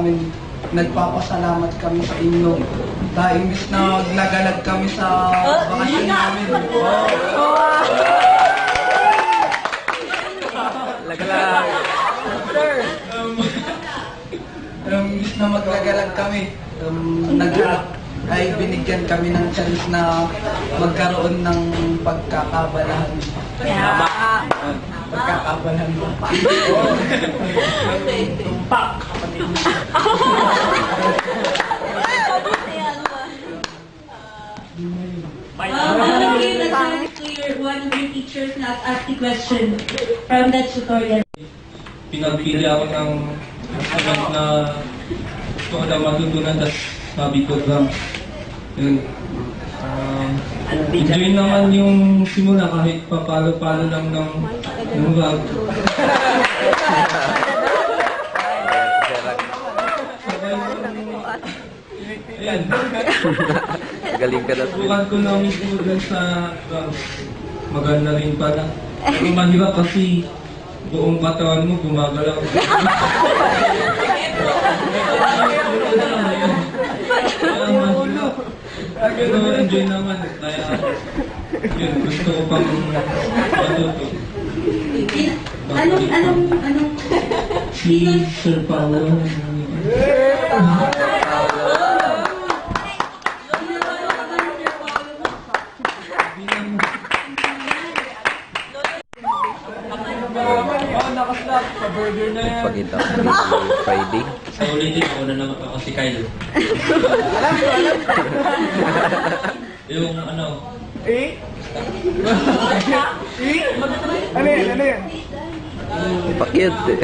namin. Nagpapasalamat kami sa inyo. Dahil imbis na nagalag kami sa bakasyon namin. Lagalag. Imbis na maglagalag kami, ay binigyan kami ng chance na magkaroon ng pagkakabalahan. Pagkakabalahan mo pa. Tumpak. One of your teachers na ask the question from that tutorial. Pinagpili ako ng agad na gusto ko lang matutunan, tapos sabi ko lang, yun, enjoy naman yung simula kahit papalo-palo lang ng bag. Ayan. Galing ka na. Subukan ko na mismo dun sa maganda rin pala. Pero mahirap kasi buong katawan mo gumagalaw. Pero enjoy naman. Kaya yun, gusto ko pang matuto. Anong Si Sir Paolo. Burger na yan. Pagkita ko Friday. Sa ulitin ako na naman ako si Kyle. Alam ko. Yung ano, Ano yan? Pakit eh.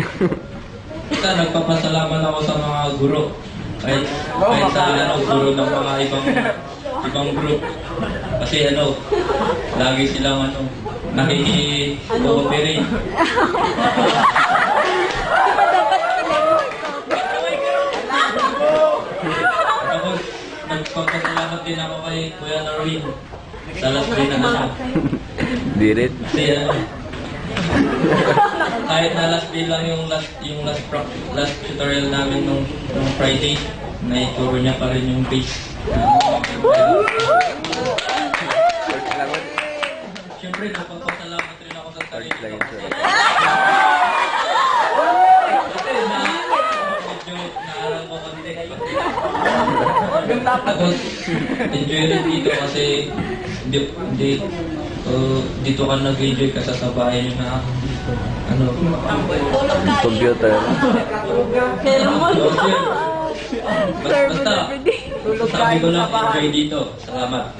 Kita, nagpapasalamat ako sa mga guro. Kahit sa guro ng mga ibang group. Kasi lagi silang nakiki-cooperate. Tapos, nagpapasalamat din ako kay Kuya Norwin. Sa last day na siya. Dirit. Kasi kahit na last day lang yung last tutorial namin nung Friday, naituro niya pa rin yung page. Siyempre, napapasalamat rin ako sa sarili ko. Medyo naaral ko konti. Tapos, enjoy rin dito kasi dito ka nag-enjoy ka sa bahay na Computer. Basta, sabi ko lang, enjoy dito. Salamat.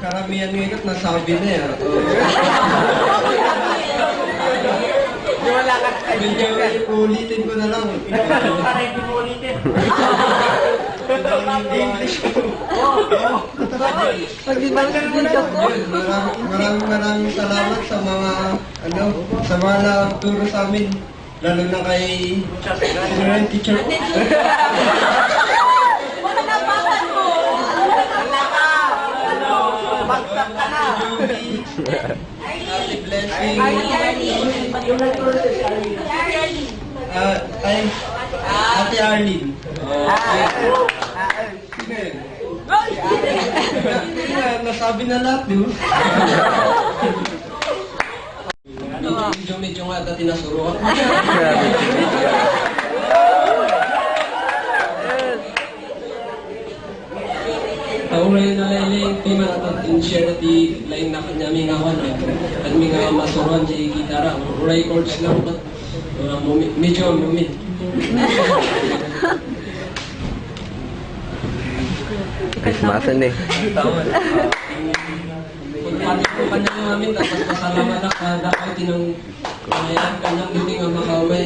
Karamihan ngayon nasabi na yan. Medyo ulitin ko na lang. English ko. Maraming salamat sa mga nagturo sa amin. Lalo na kay teacher. Blessing. Ate Arlene. Nasabi na lahat, di ba? Medyo nga dati nasuro ako. Tauray na lain timan at in-share di lain na kanya mingawan at mingawan masuruan di gitara. Uray chords lang ba? Medyo mumit. Christmasan eh. Pagpapit ko kanya namin, tapos pasalamat na kada kahit tinang kanyang kanyang hindi nga makaway.